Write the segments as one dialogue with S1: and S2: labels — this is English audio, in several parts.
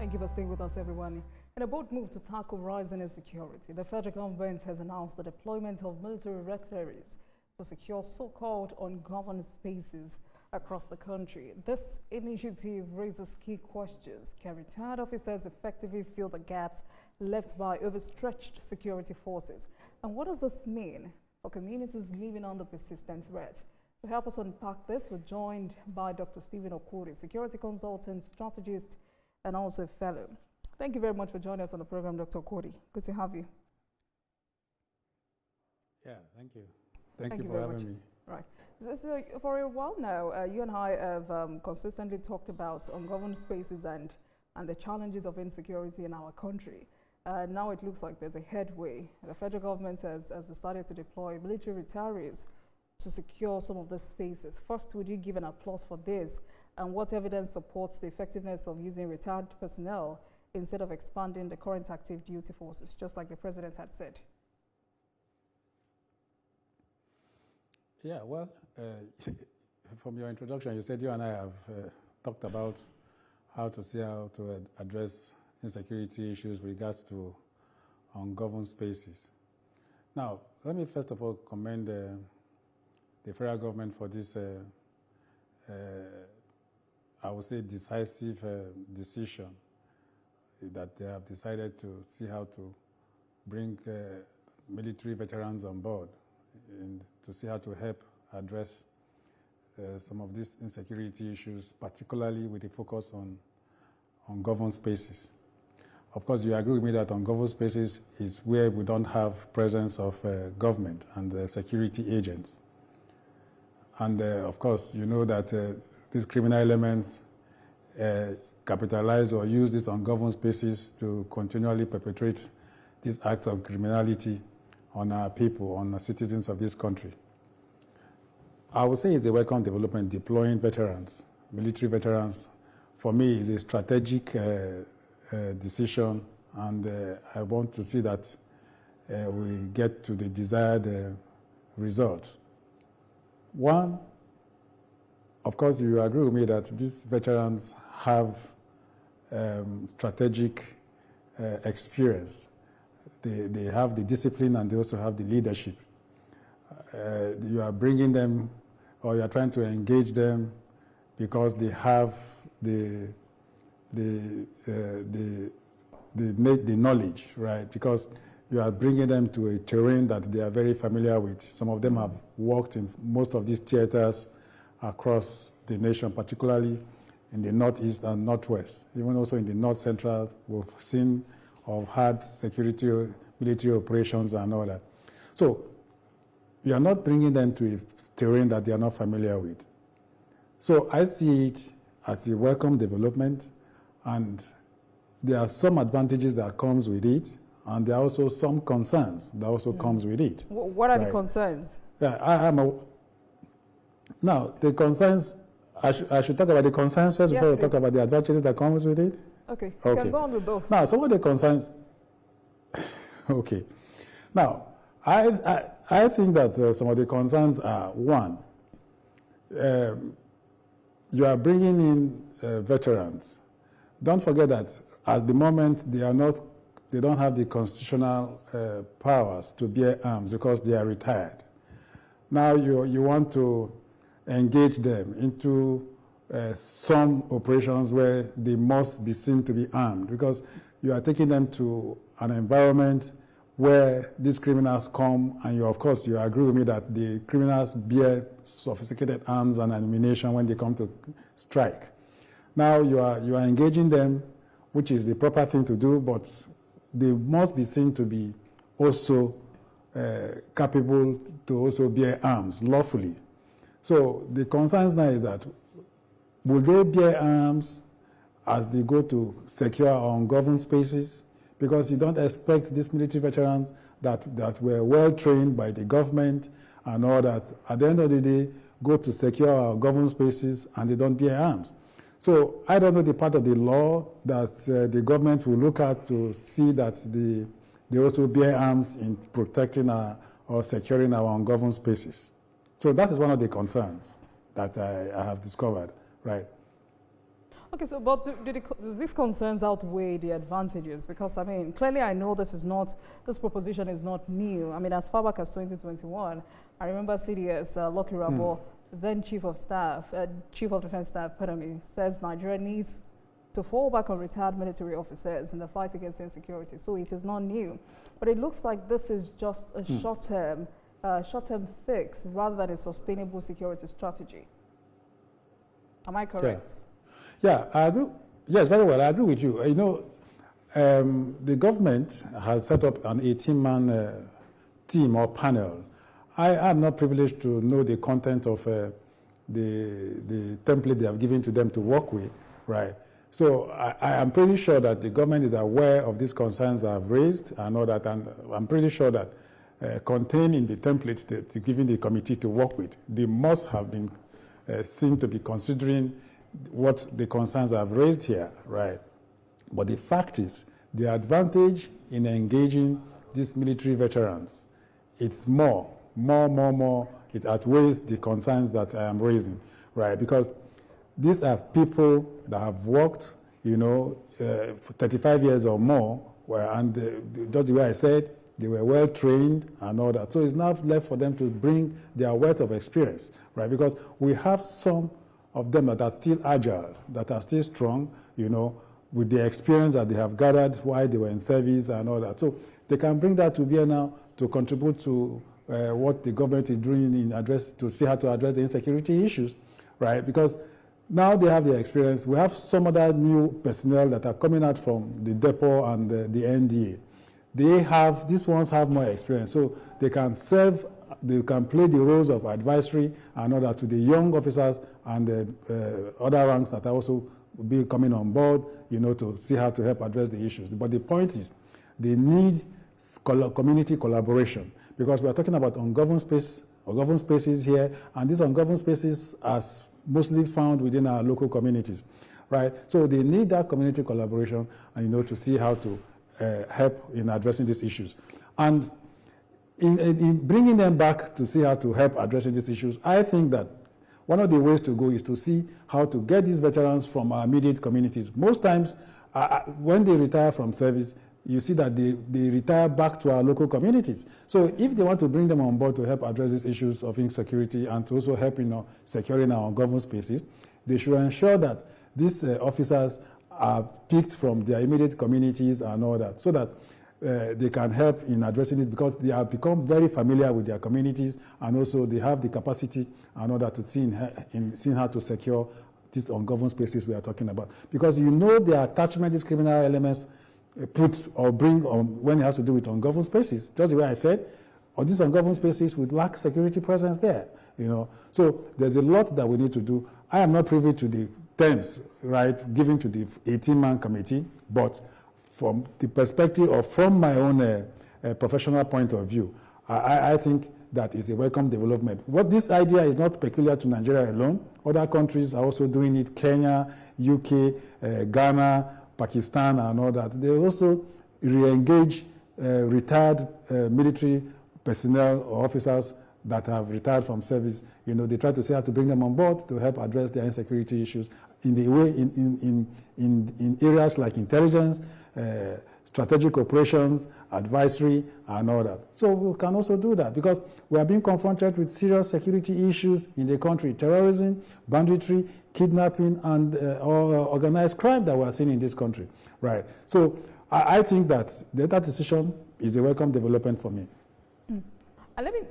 S1: Thank you for staying with us, everyone. In a bold move to tackle rising insecurity, the federal government has announced the deployment of military retirees to secure so-called ungoverned spaces across the country. This initiative raises key questions. Can retired officers effectively fill the gaps left by overstretched security forces? And what does this mean for communities living under persistent threats? To help us unpack this, we're joined by Dr. Stephen Okuri, security consultant, strategist, and also fellow. Thank you very much for joining us on the program, Dr. Okuri. Good to have you.
S2: Yeah, thank you. Thank you for having me.
S1: Right. So for a while now, you and I have consistently talked about ungoverned spaces and the challenges of insecurity in our country. Now it looks like there's a headway. The federal government has decided to deploy military retirees to secure some of the spaces. First, would you give an applause for this? And what evidence supports the effectiveness of using retired personnel instead of expanding the current active duty forces, just like the president had said?
S2: Yeah, well, from your introduction, you said you and I have talked about how to address insecurity issues with regards to ungoverned spaces. Now, let me first of all commend the federal government for this I would say decisive decision that they have decided to see how to bring military veterans on board and to see how to help address some of these insecurity issues, particularly with the focus on ungoverned spaces. Of course, you agree with me that ungoverned spaces is where we don't have presence of government and security agents. And of course, you know that these criminal elements capitalize or use these ungoverned spaces to continually perpetrate these acts of criminality on our people, on the citizens of this country. I would say it's a welcome development. Deploying veterans, military veterans, for me is a strategic decision, and I want to see that we get to the desired result. One, of course, you agree with me that these veterans have strategic experience. They have the discipline and they also have the leadership. You are bringing them, or you are trying to engage them because they have the knowledge, right? Because you are bringing them to a terrain that they are very familiar with. Some of them have worked in most of these theaters across the nation, particularly in the northeast and northwest. Even also in the north central, we've seen or had security, military operations and all that. So you are not bringing them to a terrain that they are not familiar with. So I see it as a welcome development, and there are some advantages that comes with it, and there are also some concerns that also comes with it.
S1: What are the concerns?
S2: Yeah, now, the concerns, I should talk about the concerns first before we talk about the advantages that comes with it?
S1: Okay, you can go on with both.
S2: Now, some of the concerns, okay. Now, I think that some of the concerns are, one, you are bringing in veterans. Don't forget that at the moment they don't have the constitutional powers to bear arms because they are retired. Now you want to engage them into some operations where they must be seen to be armed, because you are taking them to an environment where these criminals come, and you agree with me that the criminals bear sophisticated arms and ammunition when they come to strike. Now you are engaging them, which is the proper thing to do, but they must be seen to be also capable to also bear arms lawfully. So the concerns now is that, will they bear arms as they go to secure ungoverned spaces? Because you don't expect these military veterans that were well trained by the government and all that, at the end of the day, go to secure our governed spaces and they don't bear arms. So I don't know the part of the law that the government will look at to see that they also bear arms in protecting or securing our ungoverned spaces. So that is one of the concerns that I have discovered, right?
S1: Okay, so but do these concerns outweigh the advantages? Because I mean, clearly I know this proposition is not new. I mean, as far back as 2021, I remember CDS, Lucky Rabo, then Chief of Defense Staff, says Nigeria needs to fall back on retired military officers in the fight against insecurity. So it is not new. But it looks like this is just a short-term fix rather than a sustainable security strategy. Am I correct?
S2: Yeah, I agree. Yes, very well. I agree with you. You know, the government has set up an 18-man team or panel. I am not privileged to know the content of the template they have given to them to work with, right? So I am pretty sure that the government is aware of these concerns I've raised and all that, and I'm pretty sure that contained in the template that they're giving the committee to work with, they must have been seen to be considering what the concerns I've raised here, right? But the fact is, the advantage in engaging these military veterans, it's more. It outweighs the concerns that I am raising, right? Because these are people that have worked, you know, for 35 years or more, and just the way I said, they were well trained and all that. So it's now left for them to bring their wealth of experience, right? Because we have some of them that are still agile, that are still strong, you know, with the experience that they have gathered while they were in service and all that. So they can bring that to bear now to contribute to what the government is doing to see how to address the insecurity issues, right? Because now they have the experience. We have some other new personnel that are coming out from the depot and the NDA. These ones have more experience, so they can serve. They can play the roles of advisory and all that to the young officers and the other ranks that are also be coming on board, you know, to see how to help address the issues. But the point is, they need community collaboration, because we are talking about ungoverned spaces here, and these ungoverned spaces are mostly found within our local communities, right? So they need that community collaboration, and you know, to see how to help in addressing these issues. And in bringing them back to see how to help addressing these issues, I think that one of the ways to go is to see how to get these veterans from our immediate communities. Most times, when they retire from service, you see that they retire back to our local communities. So if they want to bring them on board to help address these issues of insecurity and to also help in securing our ungoverned spaces, they should ensure that these officers are picked from their immediate communities and all that, so that they can help in addressing it, because they have become very familiar with their communities, and also they have the capacity and all that to see how to secure these ungoverned spaces we are talking about. Because you know the attachment these criminal elements put or bring on when it has to do with ungoverned spaces. Just the way I said, on these ungoverned spaces would lack security presence there, you know. So there's a lot that we need to do. I am not privy to the terms, right, given to the 18-man committee, but from the perspective or from my own professional point of view, I think that is a welcome development. This idea is not peculiar to Nigeria alone. Other countries are also doing it: Kenya, UK, Ghana, Pakistan, and all that. They also re-engage retired military personnel or officers that have retired from service. You know, they try to see how to bring them on board to help address their insecurity issues in areas like intelligence, strategic operations, advisory, and all that. So we can also do that, because we are being confronted with serious security issues in the country: terrorism, banditry, kidnapping, and organized crime that we are seeing in this country, right? So I think that that decision is a welcome development for me.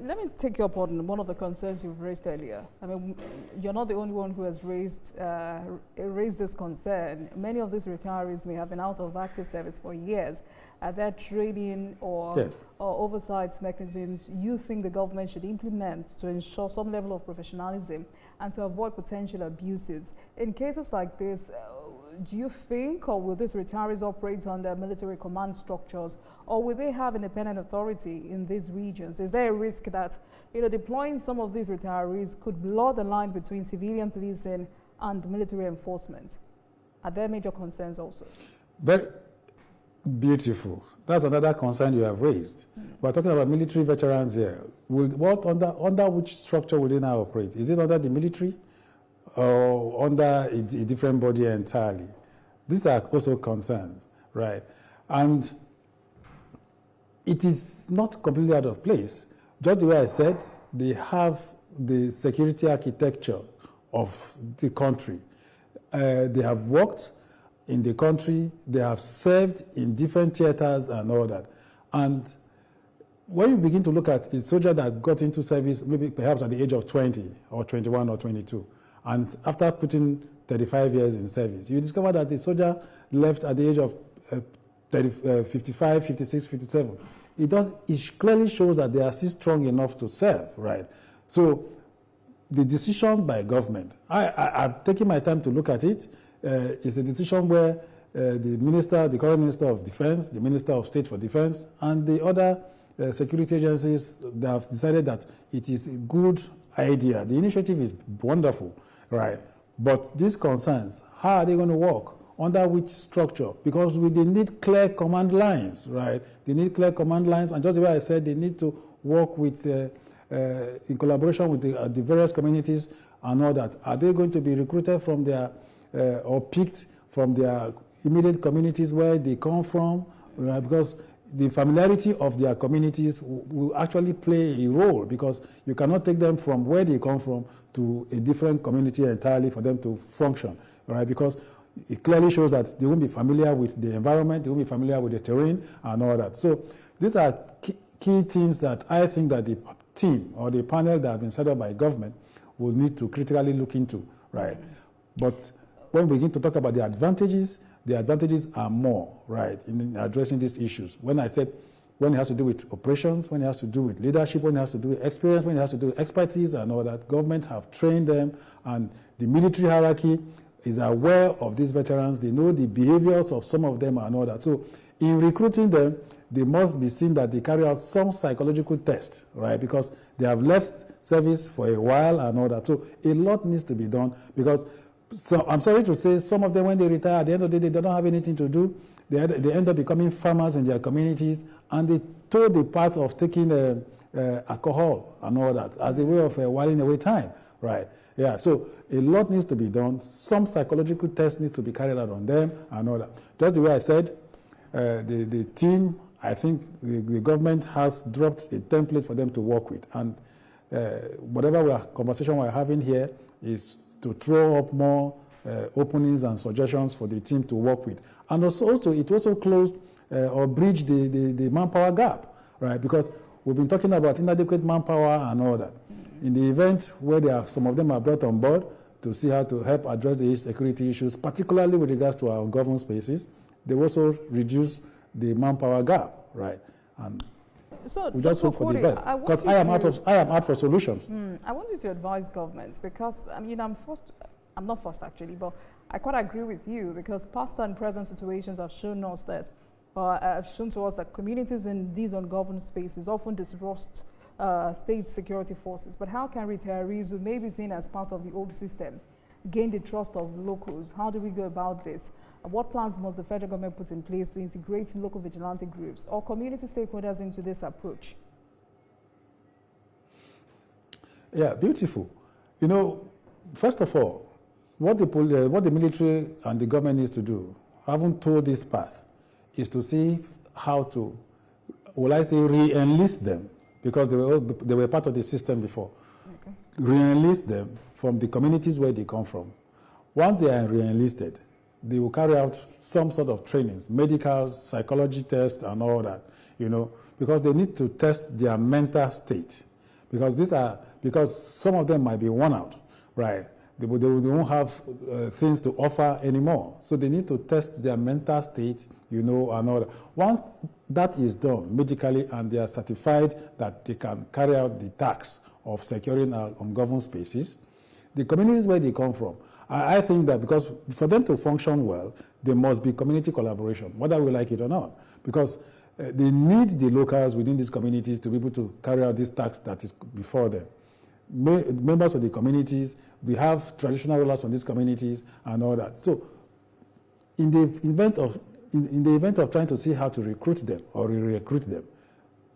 S1: Let me take you up on one of the concerns you've raised earlier. I mean, you're not the only one who has raised this concern. Many of these retirees may have been out of active service for years. Are there training or oversight mechanisms you think the government should implement to ensure some level of professionalism and to avoid potential abuses? In cases like this, do you think, or will these retirees operate under military command structures, or will they have independent authority in these regions? Is there a risk that, you know, deploying some of these retirees could blur the line between civilian policing and military enforcement? Are there major concerns also?
S2: Very beautiful. That's another concern you have raised. We're talking about military veterans here. Under which structure will they now operate? Is it under the military or under a different body entirely. These are also concerns, right? And it is not completely out of place. Just the way I said, they have the security architecture of the country. They have worked in the country, they have served in different theaters and all that. And when you begin to look at a soldier that got into service, maybe perhaps at the age of 20 or 21 or 22, and after putting 35 years in service, you discover that the soldier left at the age of 55, 56, 57. It clearly shows that they are still strong enough to serve, right? So the decision by government, I've taken my time to look at it. It's a decision where the current Minister of Defense, the Minister of State for Defense, and the other security agencies, they have decided that it is a good idea. The initiative is wonderful, right? But these concerns, how are they going to work? Under which structure? Because they need clear command lines, right? They need clear command lines, and just the way I said, they need to work with, in collaboration with the various communities and all that. Are they going to be recruited from their, or picked from their immediate communities where they come from? Right? Because the familiarity of their communities will actually play a role, because you cannot take them from where they come from to a different community entirely for them to function, right? Because it clearly shows that they won't be familiar with the environment, they won't be familiar with the terrain and all that. So these are key things that I think that the team or the panel that have been set up by government will need to critically look into, right? But when we begin to talk about the advantages are more, right, in addressing these issues. When I said, when it has to do with operations, when it has to do with leadership, when it has to do with experience, when it has to do with expertise and all that, government have trained them, and the military hierarchy is aware of these veterans. They know the behaviors of some of them and all that. So in recruiting them, they must be seen that they carry out some psychological test, right? Because they have left service for a while and all that. So a lot needs to be done, because I'm sorry to say, some of them, when they retire, at the end of the day, they don't have anything to do. They end up becoming farmers in their communities, and they took the path of taking alcohol and all that as a way of whiling away time, right? Yeah, so a lot needs to be done. Some psychological tests need to be carried out on them and all that. Just the way I said, the team, I think the government has dropped a template for them to work with. And whatever conversation we're having here is to throw up more openings and suggestions for the team to work with. And also it also closed or bridged the manpower gap, right? Because we've been talking about inadequate manpower and all that. In the event where some of them are brought on board to see how to help address the security issues, particularly with regards to our ungoverned spaces, they also reduce the manpower gap, right? And
S1: so
S2: we just hope for the best, because I am out for solutions.
S1: I want you to advise governments, because I mean, I'm not forced actually, but I quite agree with you, because past and present situations have shown us that, have shown to us that communities in these ungoverned spaces often distrust state security forces. But how can retirees who may be seen as part of the old system gain the trust of locals? How do we go about this? What plans must the federal government put in place to integrate local vigilante groups or community stakeholders into this approach?
S2: Yeah, beautiful. You know, first of all, what the military and the government needs to do, having told this path, is to see how to, will I say, re-enlist them, because they were part of the system before. Okay. Re-enlist them from the communities where they come from. Once they are re-enlisted, they will carry out some sort of trainings, medical, psychology tests and all that, you know, because they need to test their mental state. Because some of them might be worn out, right? They won't have things to offer anymore. So they need to test their mental state, you know, and all that. Once that is done medically and they are certified that they can carry out the task of securing our ungoverned spaces, the communities where they come from, I think that because for them to function well, there must be community collaboration, whether we like it or not, because they need the locals within these communities to be able to carry out this task that is before them. Members of the communities, we have traditional rulers from these communities and all that. So in the event of trying to see how to recruit them or re-recruit them,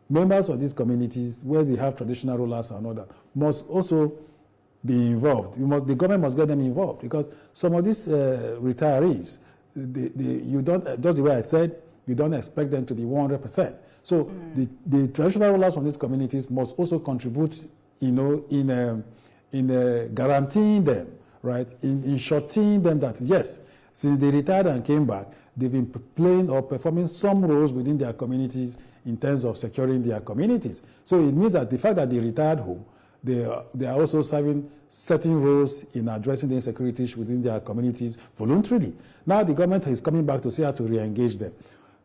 S2: members of these communities where they have traditional rulers and all that must also be involved. The government must get them involved, because some of these retirees, you don't, just the way I said, you don't expect them to be 100%. So the traditional rulers from these communities must also contribute, in guaranteeing them, right, in shortening them that, yes, since they retired and came back, they've been playing or performing some roles within their communities in terms of securing their communities. So it means that the fact that they retired home, they are also serving certain roles in addressing the insecurities within their communities voluntarily. Now the government is coming back to see how to re-engage them.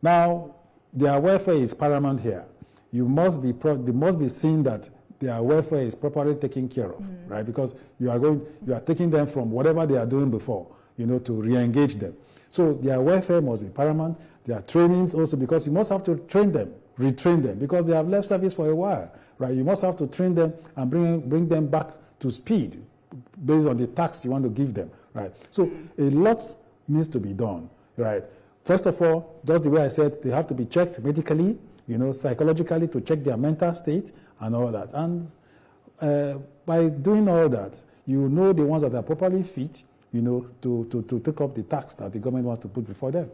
S2: Now, their welfare is paramount here. They must be seen that their welfare is properly taken care of, right? Because you are taking them from whatever they are doing before, to re-engage them. So their welfare must be paramount. Their trainings also, because you must have to train them, retrain them, because they have left service for a while, right? You must have to train them and bring them back to speed based on the tasks you want to give them, right? So a lot needs to be done, right? First of all, just the way I said, they have to be checked medically, psychologically, to check their mental state and all that. And by doing all that, the ones that are properly fit, to take up the task that the government wants to put before them.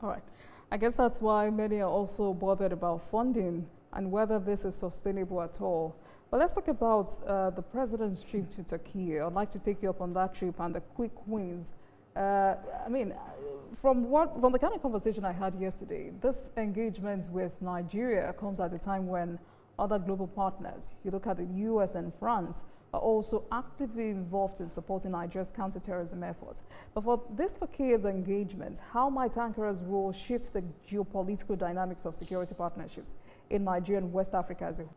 S1: All right. I guess that's why many are also bothered about funding and whether this is sustainable at all. But let's talk about the president's trip to Turkey. I'd like to take you up on that trip and the quick wins. From the kind of conversation I had yesterday, this engagement with Nigeria comes at a time when other global partners, you look at the US and France, are also actively involved in supporting Nigeria's counterterrorism efforts. But for this Turkey's engagement, how might Ankara's role shift the geopolitical dynamics of security partnerships in Nigeria and West Africa as a whole?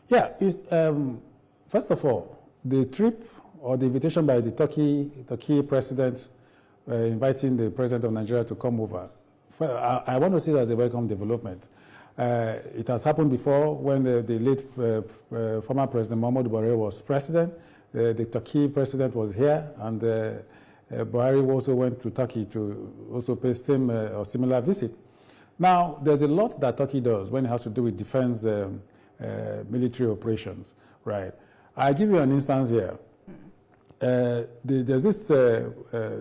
S2: Yeah, first of all, the trip or the invitation by the Turkey president inviting the president of Nigeria to come over, I want to see it as a welcome development. It has happened before when the late former President Muhammadu Buhari was president. The Turkey president was here, and Buhari also went to Turkey to also pay same or similar visit. Now, there's a lot that Turkey does when it has to do with defense military operations, right? I'll give you an instance here. There's this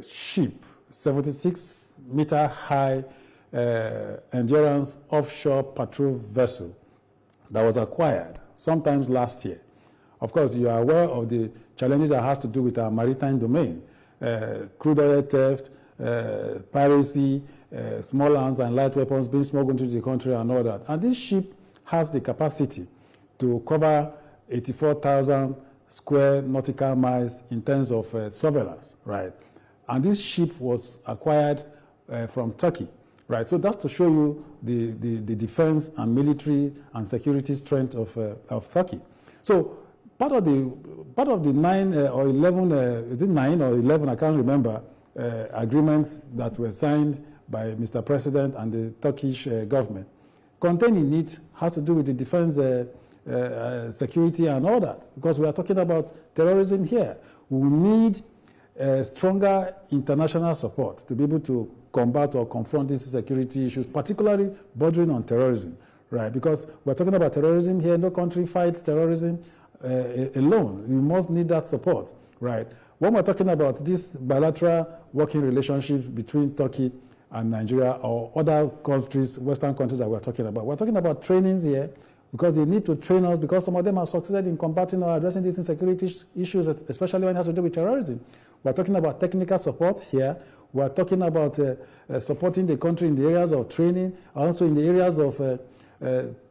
S2: ship, 76-meter high endurance offshore patrol vessel that was acquired sometimes last year. Of course, you are aware of the challenges that has to do with our maritime domain, crude oil theft, piracy, small arms and light weapons being smuggled into the country and all that. And this ship has the capacity to cover 84,000 square nautical miles in terms of surveillance, right? And this ship was acquired from Turkey. Right, so that's to show you the defense and military and security strength of Turkey. So part of the 9 or 11, is it 9 or 11? I can't remember agreements that were signed by Mr. President and the Turkish government. Containing it has to do with the defense, security, and all that, because we are talking about terrorism here. We need stronger international support to be able to combat or confront these security issues, particularly bordering on terrorism, right? Because we're talking about terrorism here. No country fights terrorism alone. You must need that support, right? When we're talking about this bilateral working relationship between Turkey and Nigeria or other countries, Western countries that we're talking about trainings here, because they need to train us, because some of them have succeeded in combating or addressing these insecurity issues, especially when it has to do with terrorism. We're talking about technical support here. We're talking about supporting the country in the areas of training, also in the areas of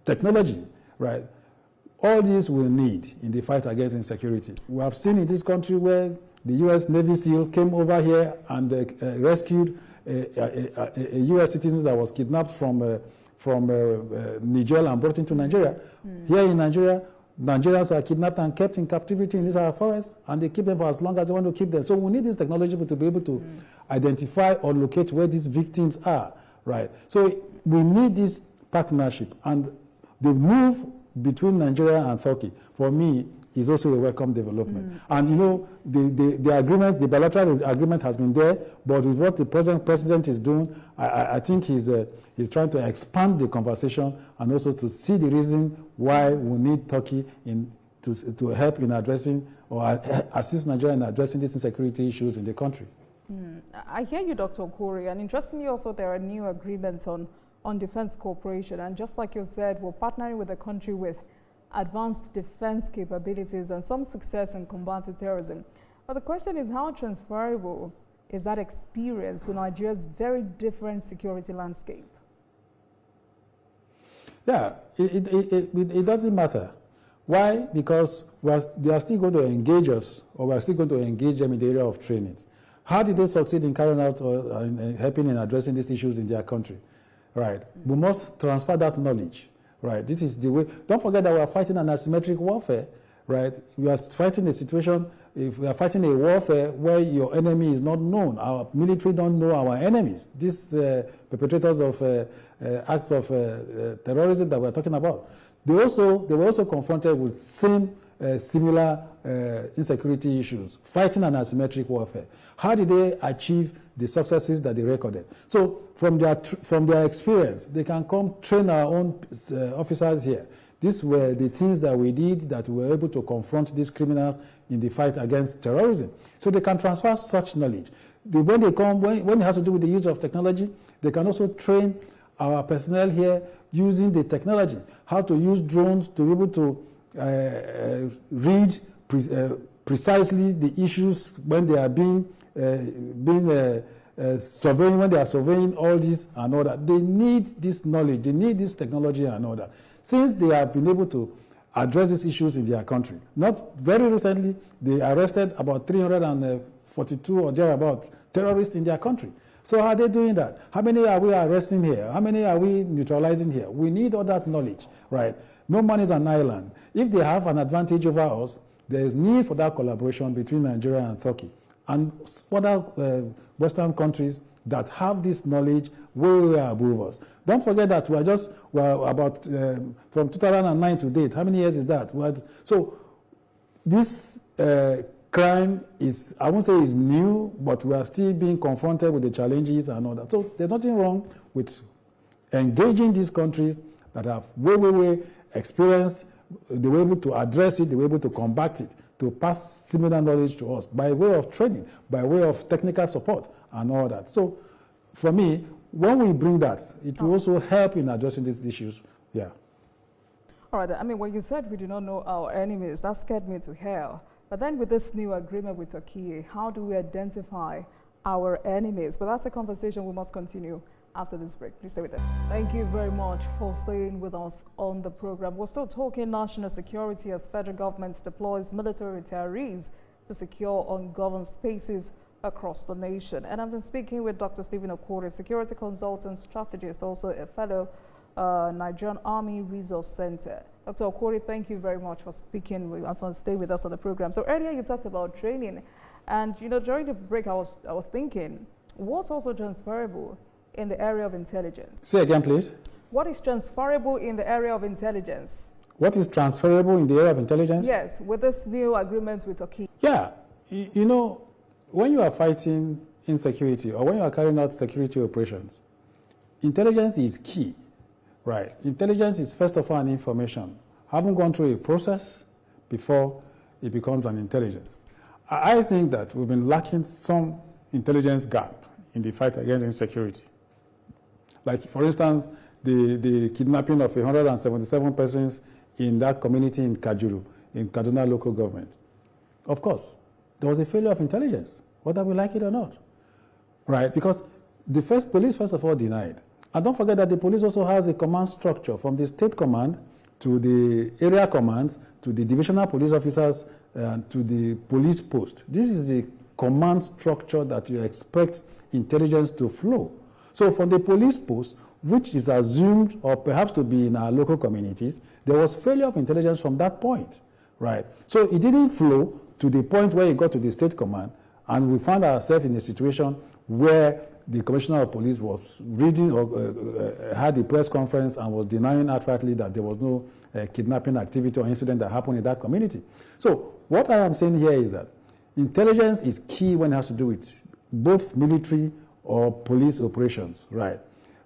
S2: technology, right? All these we need in the fight against insecurity. We have seen in this country where the U.S. Navy SEAL came over here and rescued a U.S. citizen that was kidnapped from Niger and brought into Nigeria. Here in Nigeria, Nigerians are kidnapped and kept in captivity in these our forests, and they keep them for as long as they want to keep them. So we need this technology to be able to identify or locate where these victims are, right? So we need this partnership, and the move between Nigeria and Turkey, for me, is also a welcome development. And you know, the agreement, the bilateral agreement has been there, but with what the present president is doing, I think he's trying to expand the conversation and also to see the reason why we need Turkey to help in addressing or assist Nigeria in addressing these insecurity issues in the country.
S1: I hear you, Dr. Okori, and interestingly also there are new agreements on defense cooperation, and just like you said, we're partnering with a country with advanced defense capabilities and some success in combating terrorism. But the question is, how transferable is that experience to Nigeria's very different security landscape?
S2: Yeah, it doesn't matter. Why? Because they are still going to engage us, or we are still going to engage them in the area of training. How did they succeed in carrying out or in helping in addressing these issues in their country? Right. We must transfer that knowledge. Right. This is the way. Don't forget that we are fighting an asymmetric warfare. Right. We are fighting a situation. If we are fighting a warfare where your enemy is not known, our military don't know our enemies. These perpetrators of acts of terrorism that we're talking about, they were also confronted with similar insecurity issues, fighting an asymmetric warfare. How did they achieve the successes that they recorded? So from their experience, they can come train our own officers here. These were the things that we did that we were able to confront these criminals in the fight against terrorism. So they can transfer such knowledge. When they come, when it has to do with the use of technology, they can also train our personnel here using the technology, how to use drones to be able to read precisely the issues when they are surveying, when they are surveying all this and all that. They need this knowledge, they need this technology and all that. Since they have been able to address these issues in their country. Not very recently, they arrested about 342 or thereabout terrorists in their country. So how are they doing that? How many are we arresting here? How many are we neutralizing here? We need all that knowledge, right? No man is an island. If they have an advantage over us, there is need for that collaboration between Nigeria and Turkey and other Western countries that have this knowledge way above us. Don't forget that we're about, from 2009 to date, how many years is that? So this crime is, I won't say is new, but we are still being confronted with the challenges and all that. So there's nothing wrong with engaging these countries that have way experienced, they were able to address it, they were able to combat it, to pass similar knowledge to us by way of training, by way of technical support and all that. So for me, when we bring that, it will also help in addressing these issues. Yeah.
S1: All right. I mean, when you said we do not know our enemies, that scared me to hell. But then with this new agreement with Turkey, how do we identify our enemies? But that's a conversation we must continue after this break. Please stay with us. Thank you very much for staying with us on the program. We're still talking national security as federal government deploys military retirees to secure ungoverned spaces across the nation. And I've been speaking with Dr. Stephen Okori, security consultant, strategist, also a fellow Nigerian Army Resource Center. Dr. Okori, thank you very much for speaking and for staying with us on the program. So earlier you talked about training, and during the break I was thinking, what's also transferable in the area of intelligence?
S2: Say again, please.
S1: What is transferable in the area of intelligence?
S2: What is transferable in the area of intelligence?
S1: Yes, with this new agreement with Turkey.
S2: Yeah, when you are fighting insecurity or when you are carrying out security operations, intelligence is key, right? Intelligence is first of all an information. Having gone through a process before it becomes an intelligence. I think that we've been lacking some intelligence gap in the fight against insecurity. Like, for instance, the kidnapping of 177 persons in that community in Kajuru, in Kaduna local government. Of course, there was a failure of intelligence, whether we like it or not, right? Because the police, first of all, denied. And don't forget that the police also has a command structure from the state command to the area commands to the divisional police officers to the police post. This is the command structure that you expect intelligence to flow. So from the police post, which is assumed or perhaps to be in our local communities, there was failure of intelligence from that point, right? So it didn't flow to the point where it got to the state command, and we found ourselves in a situation where the commissioner of police was reading or had a press conference and was denying outrightly that there was no kidnapping activity or incident that happened in that community. So what I am saying here is that intelligence is key when it has to do with both military or police operations, right?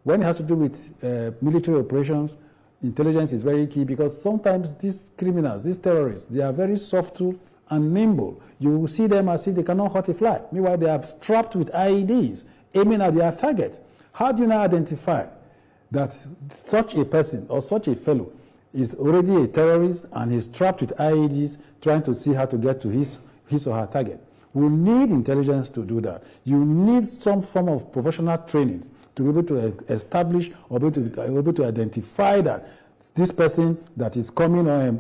S2: When it has to do with military operations, intelligence is very key, because sometimes these criminals, these terrorists, they are very subtle and nimble. You will see them as if they cannot hurt a fly. Meanwhile, they are strapped with IEDs, aiming at their target. How do you now identify that such a person or such a fellow is already a terrorist and he's trapped with IEDs trying to see how to get to his or her target? We need intelligence to do that. You need some form of professional training to be able to establish or be able to identify that this person that is coming or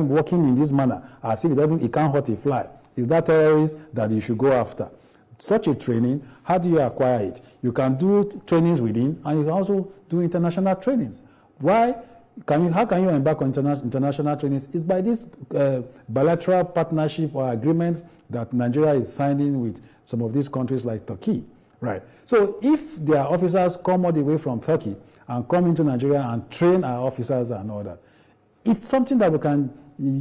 S2: walking in this manner, as if he can't hurt a fly, is that terrorist that you should go after. Such a training, how do you acquire it? You can do trainings within, and you can also do international trainings. How can you embark on international trainings? It's by this bilateral partnership or agreements that Nigeria is signing with some of these countries like Turkey, right? So if their officers come all the way from Turkey and come into Nigeria and train our officers and all that, it's something that we can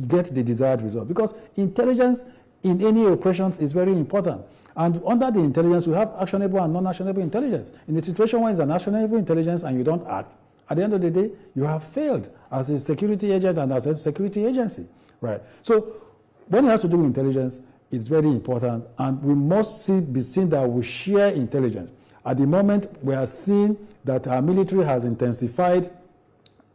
S2: get the desired result, because intelligence in any operations is very important. And under the intelligence, we have actionable and non-actionable intelligence. In the situation where it's an actionable intelligence and you don't act, at the end of the day, you have failed as a security agent and as a security agency, right? So when it has to do with intelligence, it's very important, and we must be seen that we share intelligence. At the moment, we are seeing that our military has intensified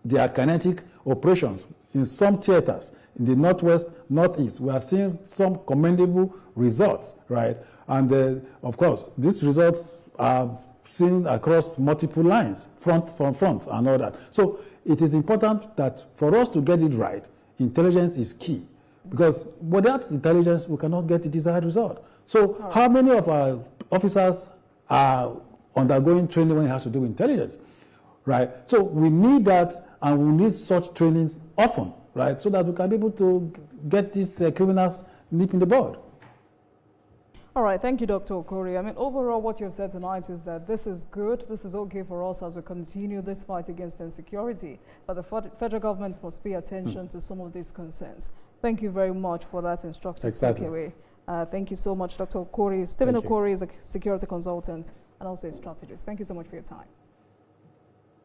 S2: their kinetic operations in some theaters in the northwest, northeast. We are seeing some commendable results, right? And of course, these results are seen across multiple lines, front and all that. So it is important that for us to get it right, intelligence is key. Because without intelligence, we cannot get the desired result. So how many of our officers are undergoing training when it has to do with intelligence, right? So we need that, and we need such trainings often, right? So that we can be able to get these criminals nipping the bud.
S1: All right, thank you, Dr. Okori. I mean, overall, what you've said tonight is that this is good, this is okay for us as we continue this fight against insecurity, but the federal government must pay attention to some of these concerns. Thank you very much for that instructive takeaway. Thank you so much, Dr. Okori. Stephen Okori is a security consultant and also a strategist. Thank you so much for your time.